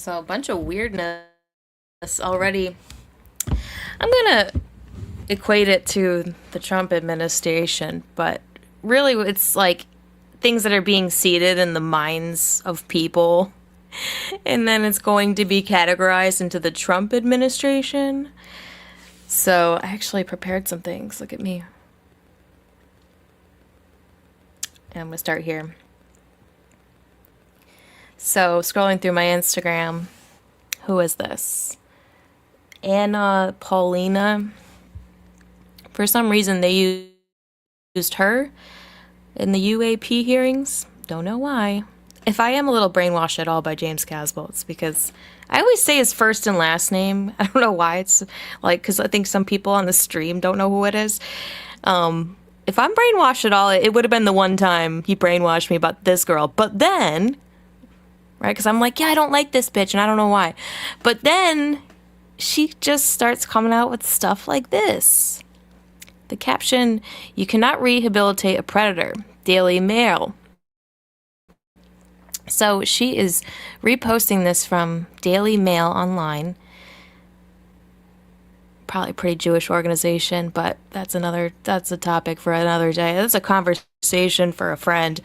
So a bunch of weirdness already. I'm gonna equate it to the Trump administration, but really it's like things that are being seeded in the minds of people, and then it's going to be categorized into the Trump administration. So I actually prepared some things. Look at me. And I'm gonna start here. So scrolling through my Instagram, who is this? Anna Paulina. For some reason, they used her in the UAP hearings. Don't know why. If I am a little brainwashed at all by James Casbolt, it's because I always say his first and last name. I don't know why. It's like, because I think some people on the stream don't know who it is. If I'm brainwashed at all, it would have been the one time he brainwashed me about this girl. But then, right, because I'm like, yeah, I don't like this bitch, and I don't know why. But then she just starts coming out with stuff like this. The caption, "You cannot rehabilitate a predator." Daily Mail. So she is reposting this from Daily Mail online. Probably a pretty Jewish organization, but that's a topic for another day. That's a conversation for a friend.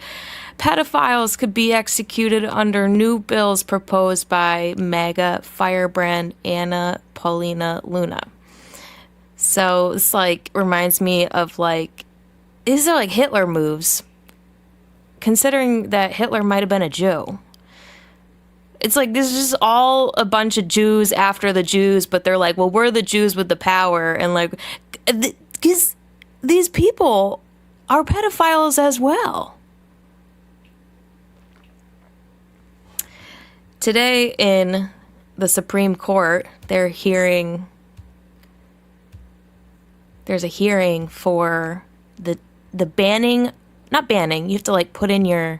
Pedophiles could be executed under new bills proposed by MAGA firebrand Anna Paulina Luna. So this like reminds me of like, these are like Hitler moves, considering that Hitler might have been a Jew. It's like this is just all a bunch of Jews after the Jews, but they're like, well, we're the Jews with the power, and like, because these people are pedophiles as well. Today in the Supreme Court, there's a hearing for the banning, not banning, you have to like put in you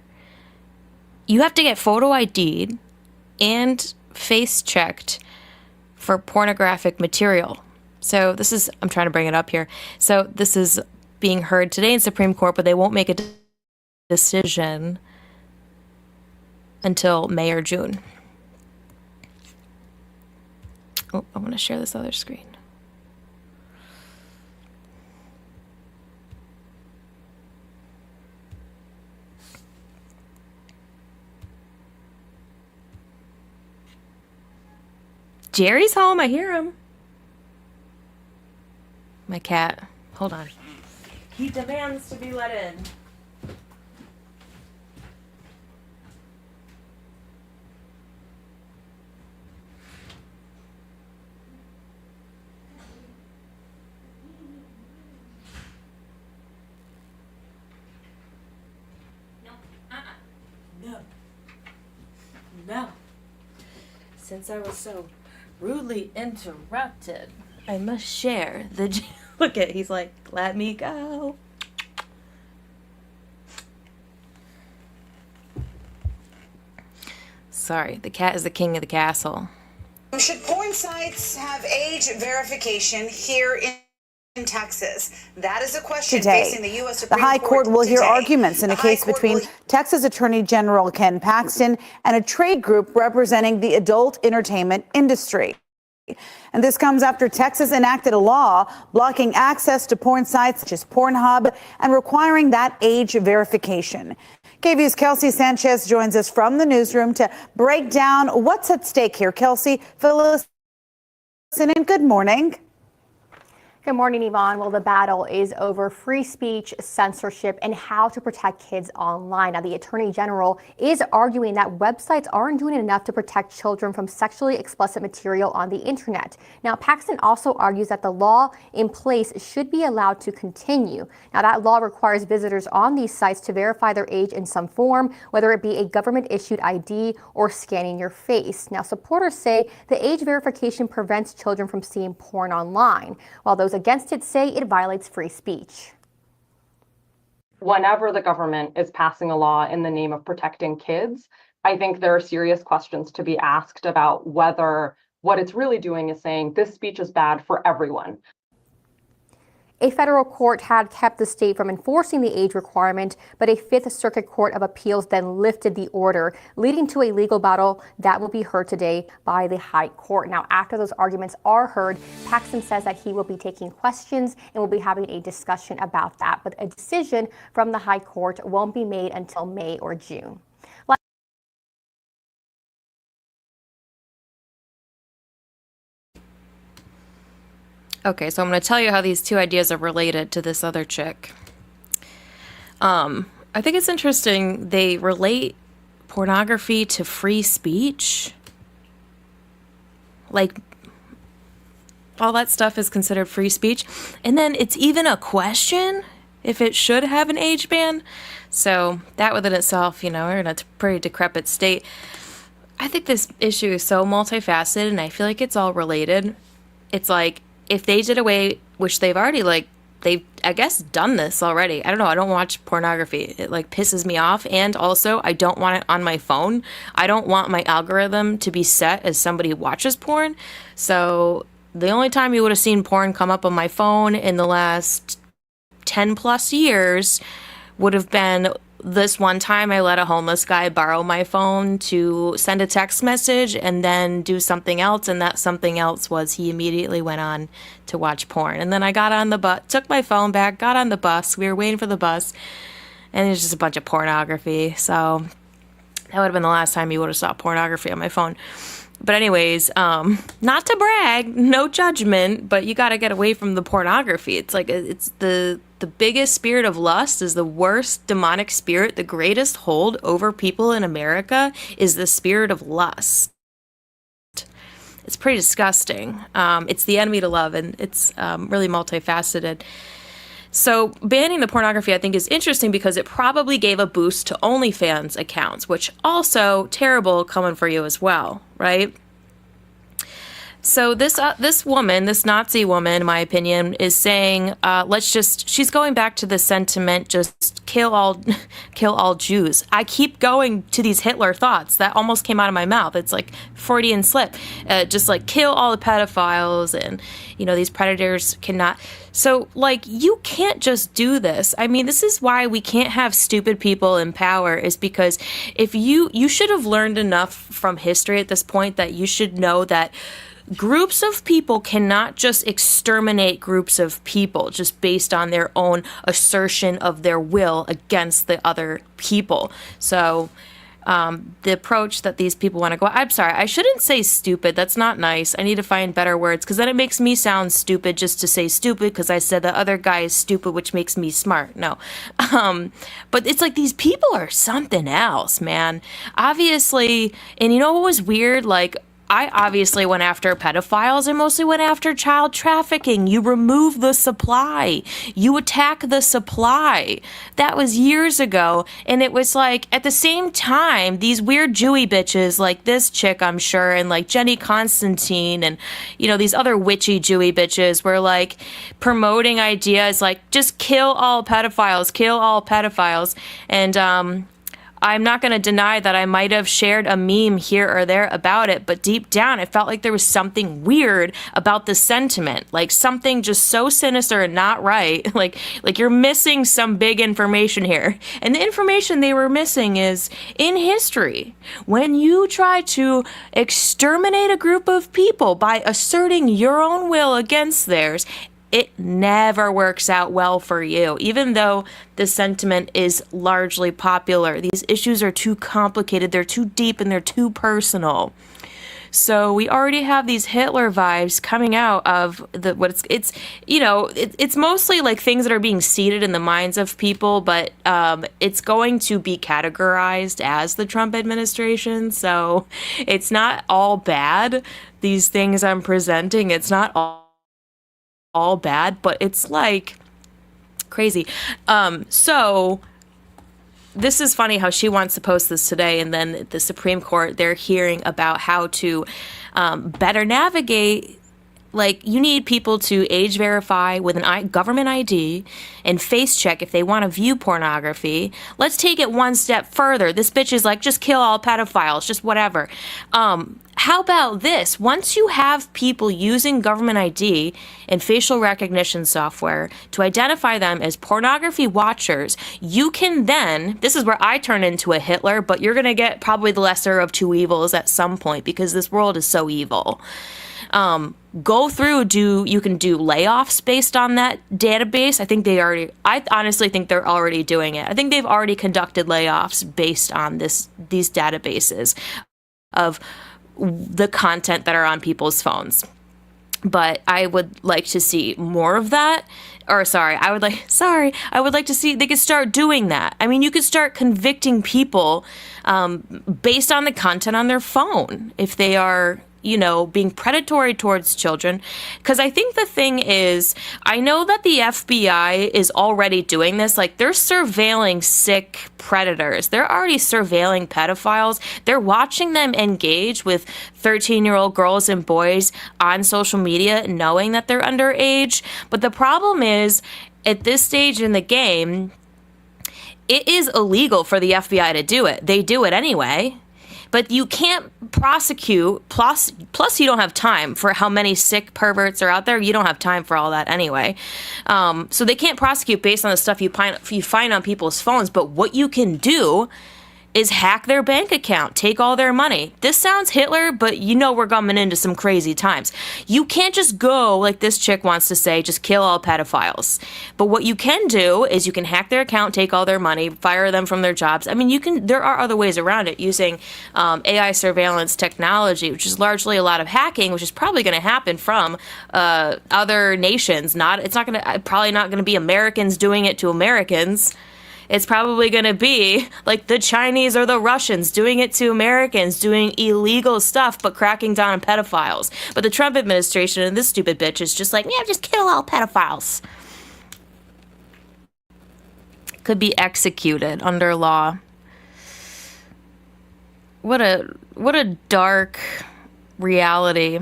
have to get photo ID'd and face checked for pornographic material. So I'm trying to bring it up here. So this is being heard today in Supreme Court, but they won't make a decision until May or June. Oh, I want to share this other screen. Jerry's home. I hear him. My cat. Hold on. He demands to be let in. No. Since I was so rudely interrupted, I must share the... Look at, he's like, let me go. Sorry, the cat is the king of the castle. Should porn sites have age verification here in Texas? That is a question facing the U.S. Supreme Court. The High Court will hear arguments in a case between Texas Attorney General Ken Paxton and a trade group representing the adult entertainment industry. And this comes after Texas enacted a law blocking access to porn sites such as Pornhub and requiring that age verification. KVU's Kelsey Sanchez joins us from the newsroom to break down what's at stake here. Kelsey, fill us in. Good morning. Good morning, Yvonne. Well, the battle is over free speech, censorship, and how to protect kids online. Now, the Attorney General is arguing that websites aren't doing enough to protect children from sexually explicit material on the internet. Now, Paxton also argues that the law in place should be allowed to continue. Now, that law requires visitors on these sites to verify their age in some form, whether it be a government-issued ID or scanning your face. Now, supporters say the age verification prevents children from seeing porn online, while those against it say it violates free speech. Whenever the government is passing a law in the name of protecting kids, I think there are serious questions to be asked about whether what it's really doing is saying this speech is bad for everyone. A federal court had kept the state from enforcing the age requirement, but a Fifth Circuit Court of Appeals then lifted the order, leading to a legal battle that will be heard today by the High Court. Now, after those arguments are heard, Paxton says that he will be taking questions and will be having a discussion about that. But a decision from the High Court won't be made until May or June. Okay, so I'm going to tell you how these two ideas are related to this other chick. I think it's interesting they relate pornography to free speech. Like, all that stuff is considered free speech. And then it's even a question if it should have an age ban. So that within itself, we're in a pretty decrepit state. I think this issue is so multifaceted, and I feel like it's all related. It's like, if they did away, which they've already, they've, I guess, done this already. I don't know. I don't watch pornography. It, pisses me off. And also, I don't want it on my phone. I don't want my algorithm to be set as somebody who watches porn. So the only time you would have seen porn come up on my phone in the last 10 plus years would have been this one time I let a homeless guy borrow my phone to send a text message and then do something else. And that something else was he immediately went on to watch porn. And then I got on the bus, took my phone back, got on the bus. We were waiting for the bus, and there's just a bunch of pornography. So that would have been the last time you would have saw pornography on my phone. But anyways, not to brag, no judgment, but you got to get away from the pornography. It's like, it's the biggest spirit of lust is the worst demonic spirit. The greatest hold over people in America is the spirit of lust. It's pretty disgusting. It's the enemy to love, and it's really multifaceted. So banning the pornography, I think, is interesting because it probably gave a boost to OnlyFans accounts, which also terrible coming for you as well, right? So this woman, this Nazi woman, in my opinion, is saying, she's going back to the sentiment, just kill all Jews. I keep going to these Hitler thoughts that almost came out of my mouth. It's like Freudian slip, just kill all the pedophiles, and these predators cannot. So you can't just do this. I mean, this is why we can't have stupid people in power, is because if you should have learned enough from history at this point that you should know that groups of people cannot just exterminate groups of people just based on their own assertion of their will against the other people. So the approach that these people want to go, I'm sorry, I shouldn't say stupid. That's not nice. I need to find better words, because then it makes me sound stupid just to say stupid because I said the other guy is stupid, which makes me smart. No. But it's like these people are something else, man. Obviously, and you know what was weird? I obviously went after pedophiles. I mostly went after child trafficking. You remove the supply. You attack the supply. That was years ago. And it was at the same time, these weird Jewy bitches like this chick, I'm sure, and Jenny Constantine and, these other witchy Jewy bitches were promoting ideas just kill all pedophiles, kill all pedophiles. And, I'm not going to deny that I might have shared a meme here or there about it, but deep down, it felt like there was something weird about the sentiment, something just so sinister and not right. Like you're missing some big information here. And the information they were missing is in history. When you try to exterminate a group of people by asserting your own will against theirs, it never works out well for you, even though the sentiment is largely popular. These issues are too complicated, they're too deep, and they're too personal. So we already have these Hitler vibes coming out of it's mostly things that are being seeded in the minds of people, but it's going to be categorized as the Trump administration. So it's not all bad. These things I'm presenting, it's not all bad, but it's crazy. So this is funny how she wants to post this today, and then the Supreme Court, they're hearing about how to better navigate. You need people to age verify with an government ID and face check if they want to view pornography. Let's take it one step further. This bitch is just kill all pedophiles, just whatever. how about this? Once you have people using government ID and facial recognition software to identify them as pornography watchers, you can then, this is where I turn into a Hitler, but you're going to get probably the lesser of two evils at some point because this world is so evil. Go through, you can do layoffs based on that database. I honestly think they're already doing it. I think they've already conducted layoffs based on these databases of the content that are on people's phones. But I would like to see more of that. I would like to see they could start doing that. I mean, you could start convicting people based on the content on their phone if they are, being predatory towards children. Because I think the thing is, I know that the FBI is already doing this. Like, they're surveilling sick predators. They're already surveilling pedophiles. They're watching them engage with 13-year-old girls and boys on social media, knowing that they're underage. But the problem is, at this stage in the game, it is illegal for the FBI to do it. They do it anyway. But you can't prosecute, plus you don't have time for how many sick perverts are out there. You don't have time for all that anyway. So they can't prosecute based on the stuff you find on people's phones. But what you can do is hack their bank account, take all their money. This sounds Hitler, but we're coming into some crazy times. You can't just go, like this chick wants to say, just kill all pedophiles. But what you can do is you can hack their account, take all their money, fire them from their jobs. I mean, there are other ways around it using AI surveillance technology, which is largely a lot of hacking, which is probably going to happen from other nations. Probably not going to be Americans doing it to Americans. It's probably going to be like the Chinese or the Russians doing it to Americans, doing illegal stuff, but cracking down on pedophiles. But the Trump administration and this stupid bitch is just like, yeah, just kill all pedophiles. Could be executed under law. What a dark reality.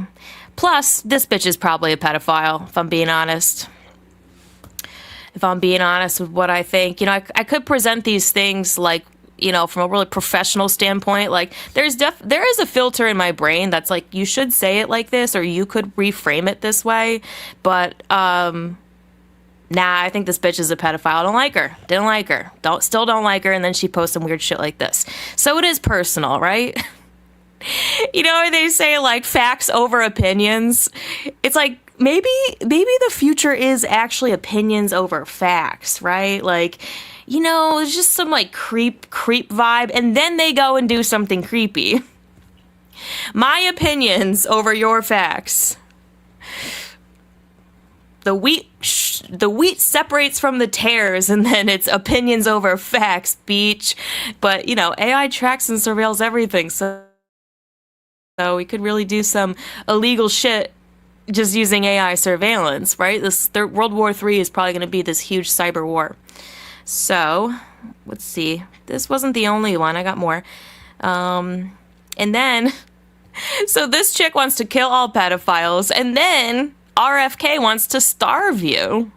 Plus, this bitch is probably a pedophile, if I'm being honest. If I'm being honest with what I think, I could present these things like, from a really professional standpoint. Like, there is a filter in my brain that's like, you should say it like this, or you could reframe it this way. But, I think this bitch is a pedophile. I don't like her. Didn't like her. Still don't like her. And then she posts some weird shit like this. So it is personal, right? They say like facts over opinions. It's like, maybe the future is actually opinions over facts, right? Like, it's just some like creep vibe, and then they go and do something creepy. My opinions over your facts. The wheat separates from the tares, and then it's opinions over facts, beach. But AI tracks and surveils everything, so we could really do some illegal shit just using AI surveillance, right? World War III is probably going to be this huge cyber war. So, let's see. This wasn't the only one. I got more. And then, so this chick wants to kill all pedophiles, and then RFK wants to starve you.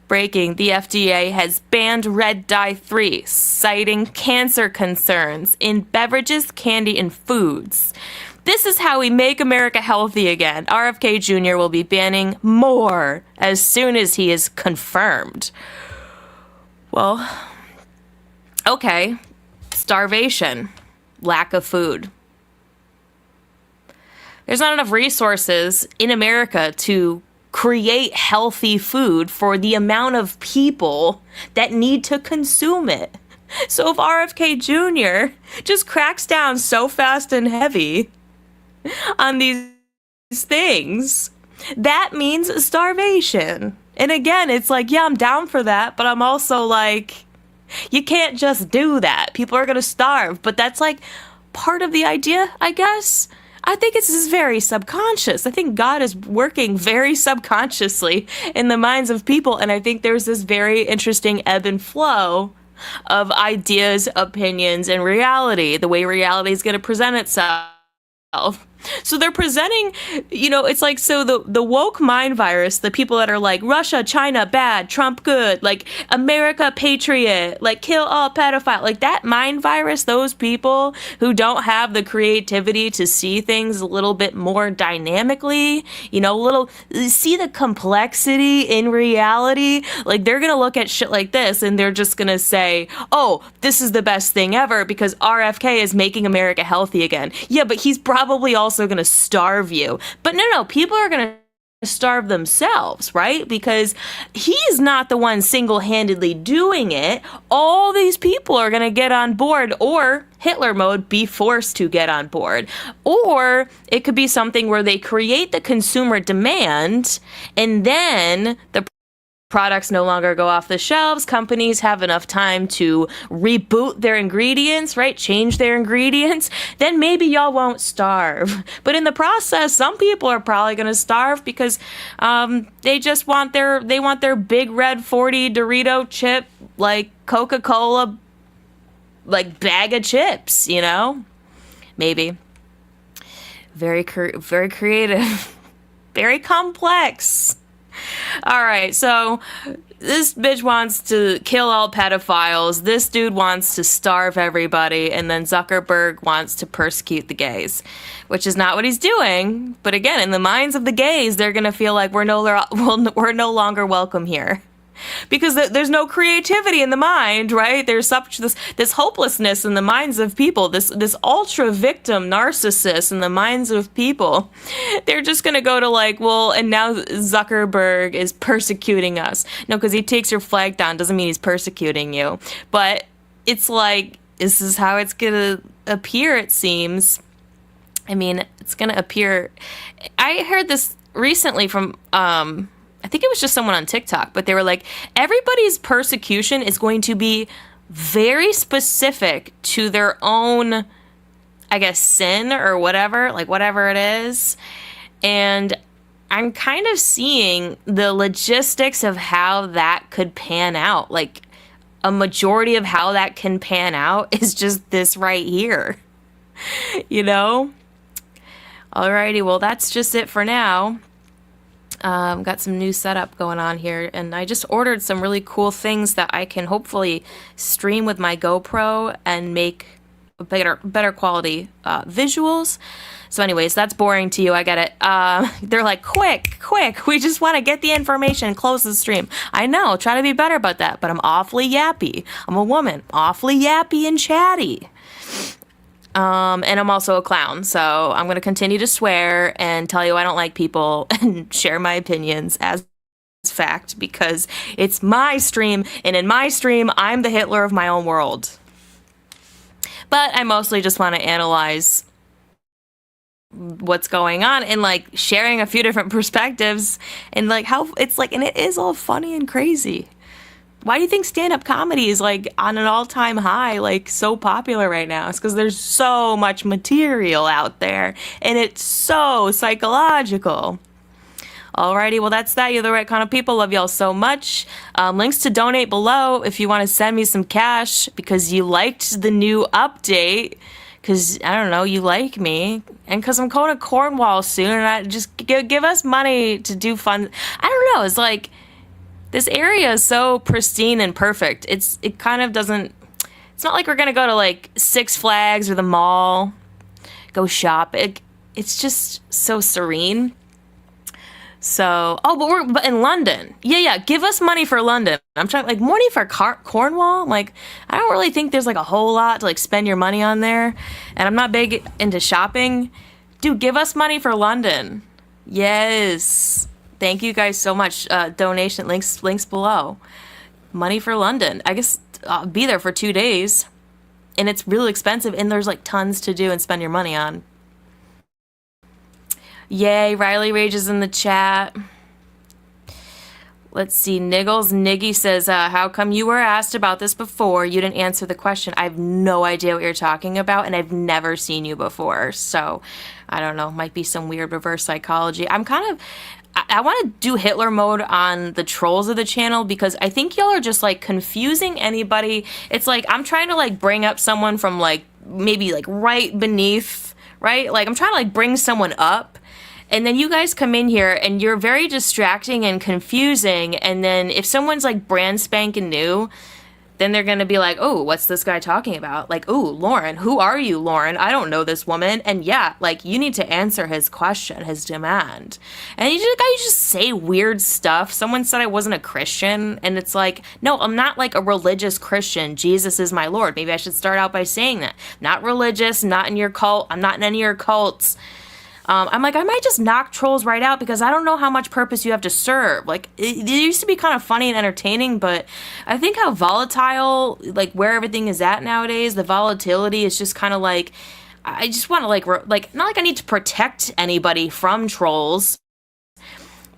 Breaking, the FDA has banned red dye 3, citing cancer concerns in beverages, candy, and foods. This is how we make America healthy again. RFK Jr. will be banning more as soon as he is confirmed. Well, okay. Starvation. Lack of food. There's not enough resources in America to create healthy food for the amount of people that need to consume it. So if RFK Jr. just cracks down so fast and heavy on these things, that means starvation. And again, it's like, yeah, I'm down for that, but I'm also like, you can't just do that. People are going to starve. But that's like part of the idea, I guess. I think it's just very subconscious. I think God is working very subconsciously in the minds of people. And I think there's this very interesting ebb and flow of ideas, opinions, and reality, the way reality is going to present itself. So they're presenting, it's like, so the woke mind virus, the people that are like, Russia, China, bad, Trump, good, like, America, patriot, like, kill all pedophile, like, that mind virus, those people who don't have the creativity to see things a little bit more dynamically, see the complexity in reality, like, they're gonna look at shit like this and they're just gonna say, oh, this is the best thing ever because RFK is making America healthy again. Yeah, but he's probably also going to starve you. But no, people are going to starve themselves, right? Because he's not the one single-handedly doing it. All these people are going to get on board, or Hitler mode, be forced to get on board. Or it could be something where they create the consumer demand and then the products no longer go off the shelves. Companies have enough time to reboot their ingredients, right? Change their ingredients. Then maybe y'all won't starve. But in the process, some people are probably going to starve because they just want their big red 40 Dorito chip, like Coca-Cola, like bag of chips, Maybe. Very creative. Very complex. All right, so this bitch wants to kill all pedophiles. This dude wants to starve everybody. And then Zuckerberg wants to persecute the gays, which is not what he's doing. But again, in the minds of the gays, they're going to feel like we're no longer welcome here. Because there's no creativity in the mind, right? There's such this hopelessness in the minds of people, this ultra victim narcissist in the minds of people. They're just gonna go to like, well, and now Zuckerberg is persecuting us. No, because he takes your flag down doesn't mean he's persecuting you. But it's like, this is how it's gonna appear, it seems. I mean, it's gonna appear. I heard this recently from I think it was just someone on TikTok, but they were like, everybody's persecution is going to be very specific to their own, I guess, sin or whatever, like whatever it is. And I'm kind of seeing the logistics of how that could pan out. Like a majority of how that can pan out is just this right here, Alrighty, well, that's just it for now. Got some new setup going on here, and I just ordered some really cool things that I can hopefully stream with my GoPro and make better quality visuals. So anyways, that's boring to you, I get it. They're like, quick, we just want to get the information, close the stream. I know, try to be better about that, but I'm awfully yappy. I'm a woman, awfully yappy and chatty. And I'm also a clown, so I'm going to continue to swear and tell you I don't like people and share my opinions as fact because it's my stream, and in my stream, I'm the Hitler of my own world. But I mostly just want to analyze what's going on and like sharing a few different perspectives and like how it's like, and it is all funny and crazy. Why do you think stand-up comedy is like on an all-time high, like so popular right now? It's because there's so much material out there and it's so psychological. Alrighty, well that's that. You're the right kind of people. Love y'all so much. Links to donate below if you want to send me some cash because you liked the new update. Because, I don't know, you like me. And because I'm going to Cornwall soon and I just give us money to do fun. I don't know, it's like... This area is so pristine and perfect. It kind of doesn't... It's not like we're going to go to, like, Six Flags or the mall, go shop. It's just so serene. So... Oh, but in London. Yeah, give us money for London. I'm trying, like, money for Cornwall? Like, I don't really think there's, like, a whole lot to, like, spend your money on there. And I'm not big into shopping. Dude, give us money for London. Yes. Thank you guys so much. Donation links below. Money for London. I guess I'll be there for 2 days. And it's really expensive. And there's like tons to do and spend your money on. Yay, Riley Rages in the chat. Let's see. Niggy says, how come you were asked about this before? You didn't answer the question. I have no idea what you're talking about. And I've never seen you before. So, I don't know. Might be some weird reverse psychology. I want to do Hitler mode on the trolls of the channel because I think y'all are just like confusing anybody. It's like I'm trying to like bring up someone from like maybe like right beneath right? Like, I'm trying to, like, bring someone up. And then you guys come in here and you're very distracting and confusing. And then if someone's, like, brand spanking new, then they're going to be like, oh, what's this guy talking about? Like, oh, Lauren, who are you, Lauren? I don't know this woman. And yeah, like, you need to answer his question, his demand. And you just say weird stuff. Someone said I wasn't a Christian. And it's like, no, I'm not like a religious Christian. Jesus is my Lord. Maybe I should start out by saying that. Not religious, not in your cult. I'm not in any of your cults. I'm like, I might just knock trolls right out because I don't know how much purpose you have to serve. Like, it used to be kind of funny and entertaining, but I think how volatile, like, where everything is at nowadays, the volatility is just kind of like, I just want to, like, not like I need to protect anybody from trolls.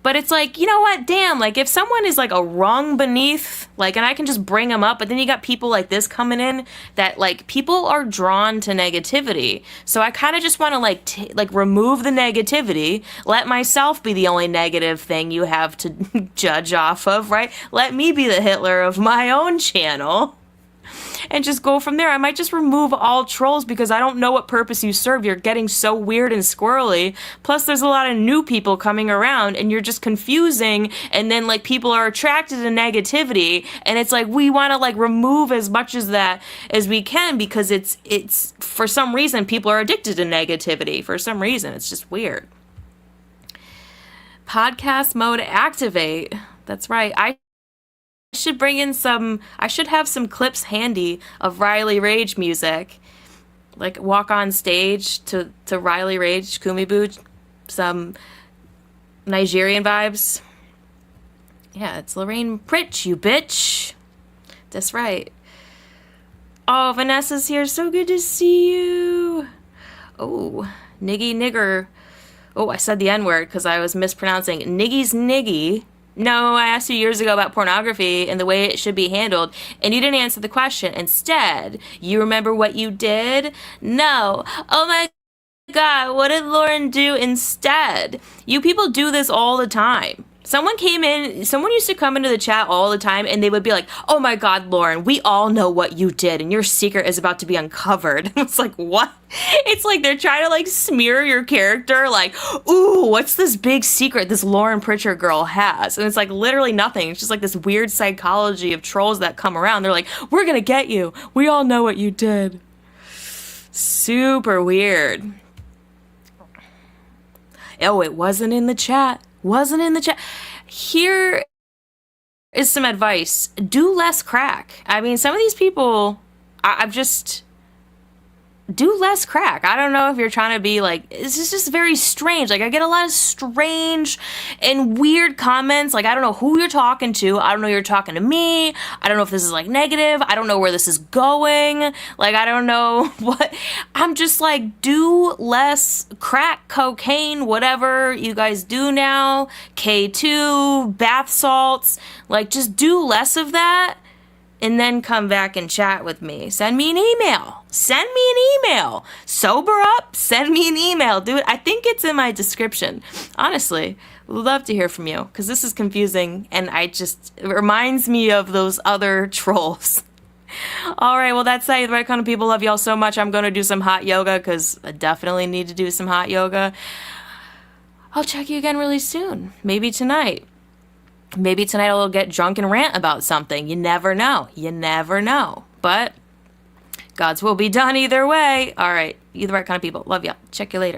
But it's like, you know what, damn, like, if someone is, like, a rung beneath, like, and I can just bring them up, but then you got people like this coming in that, like, people are drawn to negativity. So I kind of just want to, like, remove the negativity, let myself be the only negative thing you have to judge off of, right? Let me be the Hitler of my own channel. And just go from there. I might just remove all trolls because I don't know what purpose you serve. You're getting so weird and squirrely. Plus, there's a lot of new people coming around and you're just confusing. And then, like, people are attracted to negativity. And it's like, we want to, like, remove as much as that as we can because it's for some reason, people are addicted to negativity. For some reason, it's just weird. Podcast mode activate. That's right. I should have some clips handy of Riley Rage music. Like, walk on stage to Riley Rage, Kumibu, some Nigerian vibes. Yeah, it's Lorraine Pritch, you bitch. That's right. Oh, Vanessa's here. So good to see you. Oh, Niggy Nigger. Oh, I said the N-word because I was mispronouncing. Niggy's Niggy. No, I asked you years ago about pornography and the way it should be handled, and you didn't answer the question. Instead, you remember what you did? No. Oh my God, what did Lauren do instead? You people do this all the time. Someone used to come into the chat all the time and they would be like, oh my God, Lauren, we all know what you did and your secret is about to be uncovered. It's like, what? It's like they're trying to, like, smear your character, like, ooh, what's this big secret this Lauren Pritchard girl has? And it's like literally nothing. It's just like this weird psychology of trolls that come around. They're like, we're gonna get you. We all know what you did. Super weird. Oh, it wasn't in the chat. Here is some advice. Do less crack. I mean, some of these people, I've just... do less crack. I don't know if you're trying to be like, it's just very strange. Like, I get a lot of strange and weird comments. Like, I don't know who you're talking to. I don't know if you're talking to me. I don't know if this is, like, negative. I don't know where this is going. Like, I don't know what. I'm just like, do less crack, cocaine, whatever you guys do now. K2, bath salts. Like, just do less of that. And then come back and chat with me. Send me an email. Sober up, send me an email. Do it. I think it's in my description. Honestly, would love to hear from you because this is confusing and it reminds me of those other trolls. All right, well, that's it. The right kind of people. Love y'all so much. I'm going to do some hot yoga because I definitely need to do some hot yoga. I'll check you again really soon. Maybe tonight. Maybe tonight I'll get drunk and rant about something. You never know. But God's will be done either way. All right. You the right kind of people. Love ya. Check you later.